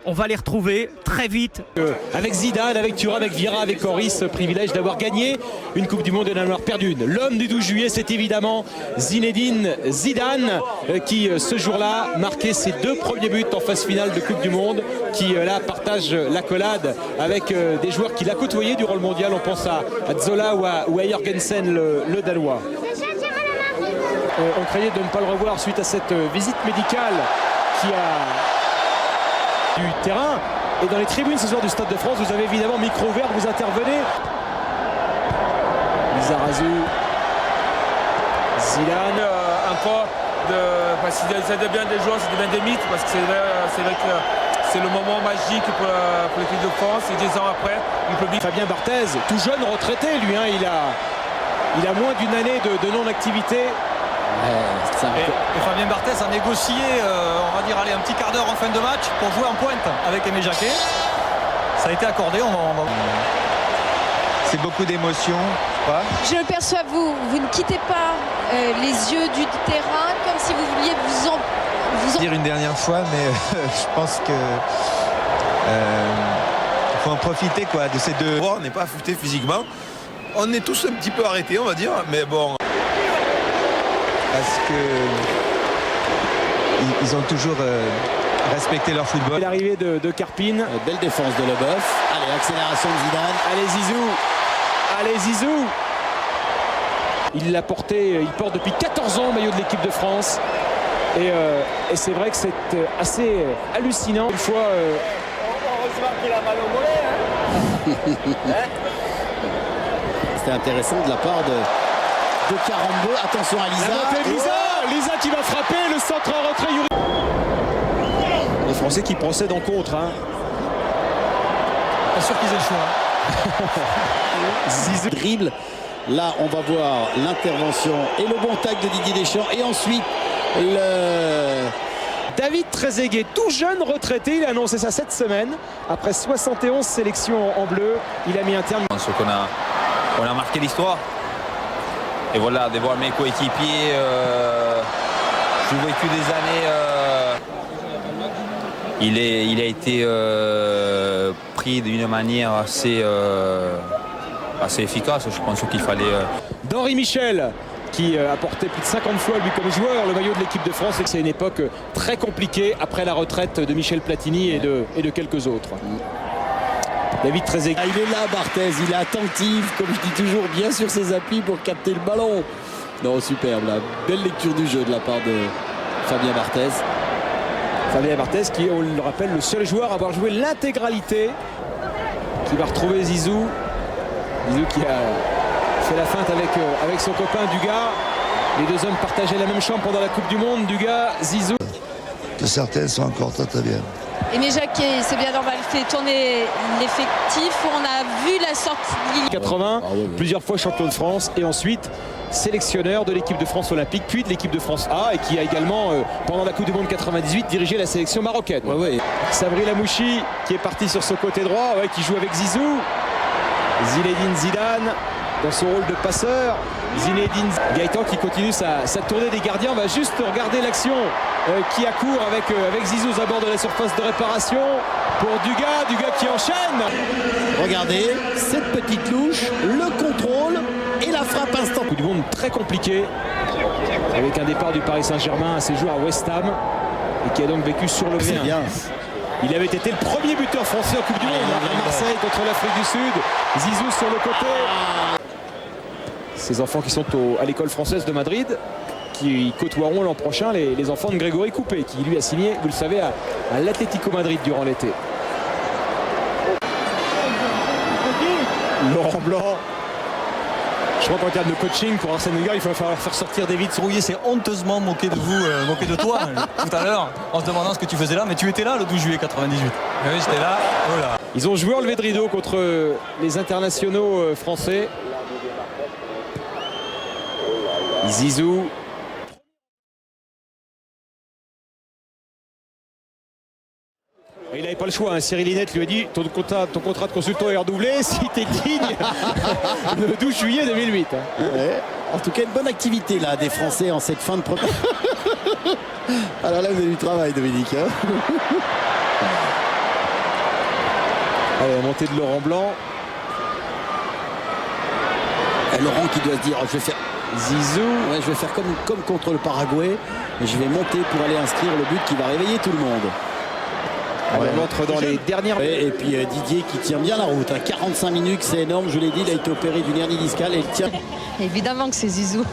On va les retrouver très vite. Avec Zidane, avec Thuram, avec Vieira, avec Henry, ce privilège d'avoir gagné une Coupe du Monde et d'en avoir perdu une. L'homme du 12 juillet, c'est évidemment Zinedine Zidane qui, ce jour-là, marquait ses 2 premiers buts en phase finale de Coupe du Monde, qui là partage l'accolade avec des joueurs qu'il a côtoyés durant le mondial. On pense à Zola ou à Jorgensen, le Danois. On craignait de ne pas le revoir suite à cette visite médicale qui a du terrain. Et dans les tribunes ce soir du Stade de France, vous avez évidemment micro ouvert, vous intervenez. Lizarazu, Zidane. Encore, parce que ça devient des joueurs, ça devient des mythes, parce que c'est vrai que c'est le moment magique pour l'équipe de France. Et 10 ans après, le public. Fabien Barthez, tout jeune retraité, lui, hein, il a moins d'une année de non-activité. Et Fabien Barthez a négocié, on va dire, allez, un petit quart d'heure en fin de match pour jouer en pointe avec Aimé Jacquet. Ça a été accordé. C'est beaucoup d'émotions, je crois. Je le perçois, vous ne quittez pas les yeux du terrain comme si vous vouliez vous en... Dire une dernière fois, mais je pense que faut en profiter quoi, de ces deux. On n'est pas affûté physiquement. On est tous un petit peu arrêtés, on va dire, mais bon. Parce que ils ont toujours respecté leur football. L'arrivée de Karpin. Belle défense de Leboeuf. Allez, accélération de Zidane. Allez Zizou. Allez Zizou. Il porte depuis 14 ans le maillot de l'équipe de France. Et c'est vrai que c'est assez hallucinant. Une fois. Heureusement qu'il a mal au mollet. C'était intéressant de la part de Karambeu. Attention à Lisa. La montée de Lisa. Lisa qui va frapper. Le centre en retrait. Les Français qui procèdent en contre. Hein. Pas sûr qu'ils aient le choix. Zizou dribble. Là, on va voir l'intervention et le bon tac de Didier Deschamps. Et ensuite, David Trezeguet, tout jeune retraité, il a annoncé ça cette semaine. Après 71 sélections en bleu, il a mis un terme. Je pense qu'on a marqué l'histoire. Et voilà, de voir mes coéquipiers jouer que des années. Il a été pris d'une manière assez efficace. Je pense qu'il fallait. d'Henri Michel, qui a porté plus de 50 fois lui comme joueur le maillot de l'équipe de France, et que c'est une époque très compliquée après la retraite de Michel Platini et de quelques autres. David Trezeguet. Il est là, Barthez, il est attentif, comme je dis toujours, bien sur ses appuis pour capter le ballon. Non, superbe, la belle lecture du jeu de la part de Fabien Barthez. Fabien Barthez qui, on le rappelle, le seul joueur à avoir joué l'intégralité, qui va retrouver Zizou. Zizou qui a fait la feinte avec son copain Dugas. Les deux hommes partageaient la même chambre pendant la Coupe du Monde. Dugas, Zizou. Que certaines sont encore très bien. Aimé Jacquet, c'est bien normal, fait tourner l'effectif. On a vu la sortie. 80, plusieurs fois champion de France et ensuite sélectionneur de l'équipe de France olympique, puis de l'équipe de France A, et qui a également, pendant la Coupe du Monde 98, dirigé la sélection marocaine. Sabri Lamouchi qui est parti sur ce côté droit, qui joue avec Zizou. Zinedine Zidane dans son rôle de passeur. Zinedine Gaëtan qui continue sa tournée des gardiens. On va juste regarder l'action qui accourt avec Zizou à bord de la surface de réparation pour Dugas qui enchaîne. Regardez, cette petite louche, le contrôle et la frappe instant. Coup du monde très compliqué avec un départ du Paris Saint-Germain à ses jours à West Ham, et qui a donc vécu sur le C'est bien. Il avait été le premier buteur français en Coupe du Monde à Marseille contre l'Afrique du Sud. Zizou sur le côté. Ces enfants qui sont à l'école française de Madrid, qui côtoieront l'an prochain les enfants de Grégory Coupé, qui lui a signé, vous le savez, à l'Atlético Madrid durant l'été. Laurent Blanc. Je crois qu'en termes de coaching pour Arsène Wenger, il va falloir faire sortir David Rouillet s'est honteusement moqué de vous, moqué de toi tout à l'heure, en se demandant ce que tu faisais là. Mais tu étais là le 12 juillet 98. Oui, j'étais là. Oh là. Ils ont joué enlevé de rideau contre les internationaux français. Zizou. Il n'avait pas le choix, hein. Cyril Linette lui a dit ton contrat de consultant est redoublé si tu es digne le 12 juillet 2008. Hein. Ouais. En tout cas, une bonne activité là des Français en cette fin de première. Alors là, vous avez du travail, Dominique. Hein. Allez, montée de Laurent Blanc. Et Laurent qui doit se dire, je vais faire Zizou. Ouais, je vais faire comme contre le Paraguay. Et je vais monter pour aller inscrire le but qui va réveiller tout le monde. Ouais, on entre dans les dernières. Et puis Didier qui tient bien la route. 45 minutes, c'est énorme. Je l'ai dit, il a été opéré d'une hernie discale et il tient. Évidemment que c'est Zizou.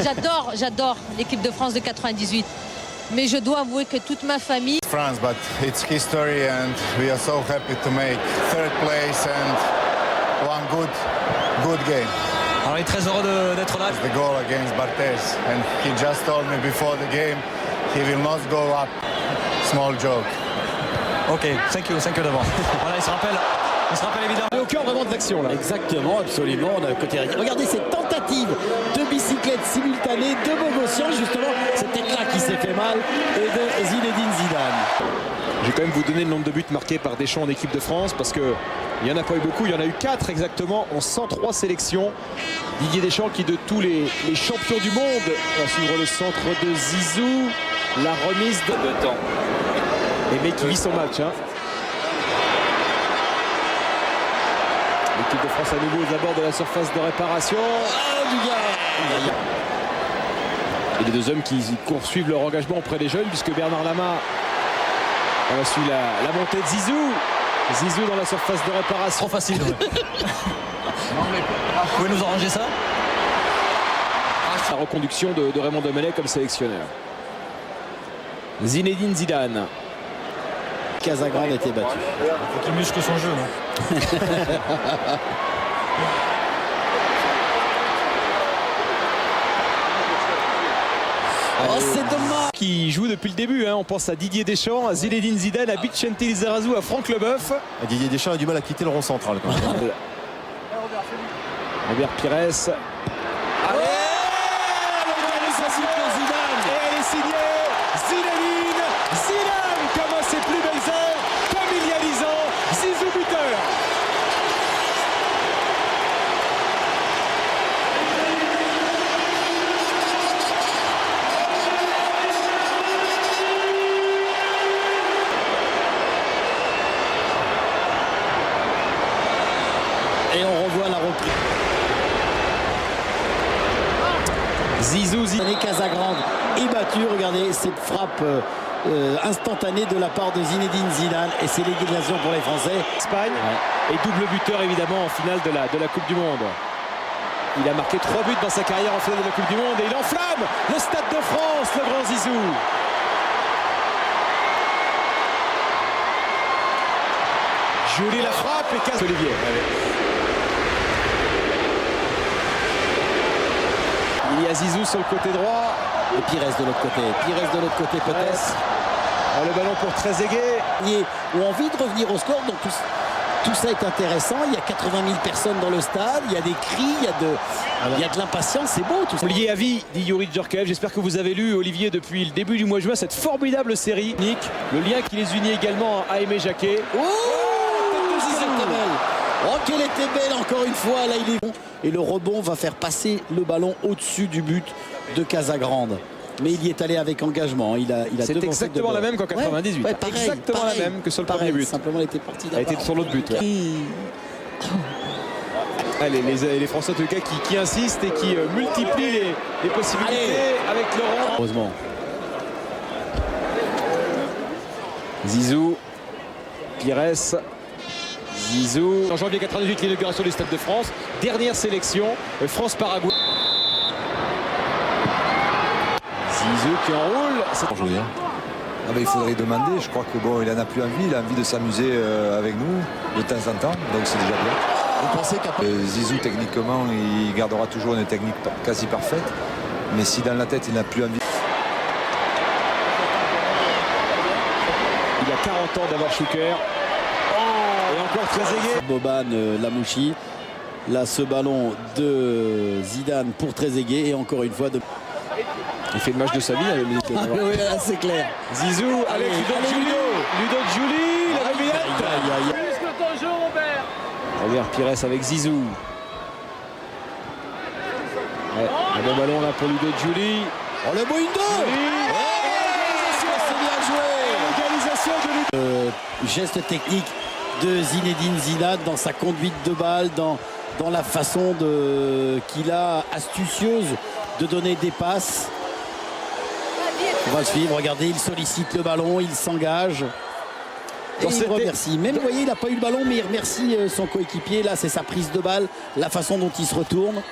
J'adore l'équipe de France de 98. Mais je dois avouer que toute ma famille. France, but it's history and we are so happy to make third place and one good game. Alors, il est très heureux d'être là. The goal against Barthez and he just told me before the game he will not go up. Small joke. Ok, thank you d'abord. Voilà, il se rappelle évidemment. Il n'y a aucun vraiment de l'action là. Exactement, absolument. On a le côté. Regardez cette tentative de bicyclette simultanée de Bogossian, justement. C'est peut-être là qui s'est fait mal. Et de Zinedine Zidane. Je vais quand même vous donner le nombre de buts marqués par Deschamps en équipe de France parce qu'il n'y en a pas eu beaucoup. Il y en a eu 4 exactement en 103 sélections. Didier Deschamps qui de tous les champions du monde va suivre le centre de Zizou. La remise de temps. Et mais qui vit son match. Hein. L'équipe de France à nouveau aux abords de la surface de réparation. Et les deux hommes qui poursuivent leur engagement auprès des jeunes puisque Bernard Lama a su la montée de Zizou. Zizou dans la surface de réparation. Trop facile. Ouais. Vous pouvez nous arranger ça? La reconduction de Raymond Domenech comme sélectionneur. Zinedine Zidane. Casagrande était battu. Il faut qu'il muscle son jeu. Oh, c'est dommage. Qui joue depuis le début. Hein. On pense à Didier Deschamps, à Zinedine Zidane, à Vicente Lizarazu, à Franck Leboeuf. Didier Deschamps a du mal à quitter le rond central. Quand même. Robert Pires. Allez, Zidane. et elle est signée Zinedine Zidane comme à ses plus belles heures, comme il y a 10 ans, Zizou buteur. Et on revoit la reprise. Zizou Zidane Casagrande est battu. Regardez cette frappe instantanée de la part de Zinedine Zidane. Et c'est l'égalisation pour les Français. Espagne et double buteur évidemment en finale de la Coupe du Monde. Il a marqué 3 buts dans sa carrière en finale de la Coupe du Monde et il enflamme le Stade de France, le grand Zizou. Jolie la frappe et casse Olivier. Il y a Zizou sur le côté droit. Et Pires de l'autre côté. Pires de l'autre côté peut-être. Le ballon pour Trezeguet. Ont envie de revenir au score. Donc tout ça est intéressant. Il y a 80 000 personnes dans le stade. Il y a des cris, il y a de l'impatience. C'est beau tout ça. Lié à vie, dit Yuri Djorkaeff. J'espère que vous avez lu, Olivier, depuis le début du mois de juin, cette formidable série. Nick, le lien qui les unit également à Aimé Jacquet. Oh, qu'elle était belle encore une fois. Là, il est bon. Et le rebond va faire passer le ballon au-dessus du but de Casagrande. Mais il y est allé avec engagement. C'est exactement la même qu'en 98. Ouais, pareil, exactement pareil, la même que sur le premier but. Simplement, elle était partie Elle était sur l'autre but. Ouais. Allez, les Français en tout cas qui insistent et qui multiplient les possibilités avec Laurent. Heureusement. Zizou, Pires, Zizou. En janvier 98, l'inauguration du Stade de France. Dernière sélection, France-Paraguay. Zizou qui enroule. Jouer, hein. Ah ben, il faudrait demander. Je crois que bon, il en a plus envie. Il a envie de s'amuser avec nous de temps en temps. Donc c'est déjà bien. Vous pensez qu'après Zizou, techniquement, il gardera toujours une technique quasi parfaite. Mais si dans la tête, il n'a plus envie. Il a 40 ans d'avoir Schuker. Et encore Trezeguet. Boban Lamouchi. Là, ce ballon de Zidane pour Trezeguet. Et encore une fois de... Il fait le match de sa vie à la minute. Oui, là, c'est clair. Zizou avec Ludo Giuli. La remise. Plus que ton jeu, Robert. Robert Pires avec Zizou. Ouais, un bon ballon là pour Ludo Giuli. Oh, le Boindo. C'est bien joué. Égalisation de Ludo. Geste technique de Zinedine Zidane dans sa conduite de balle, dans la façon qu'il a astucieuse de donner des passes. On va le suivre, regardez, il sollicite le ballon, il s'engage. Et il remercie. Même, vous voyez, il n'a pas eu le ballon, mais il remercie son coéquipier. Là, c'est sa prise de balle, la façon dont il se retourne.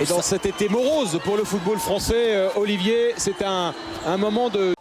Et dans cet été morose pour le football français, Olivier, c'est un moment de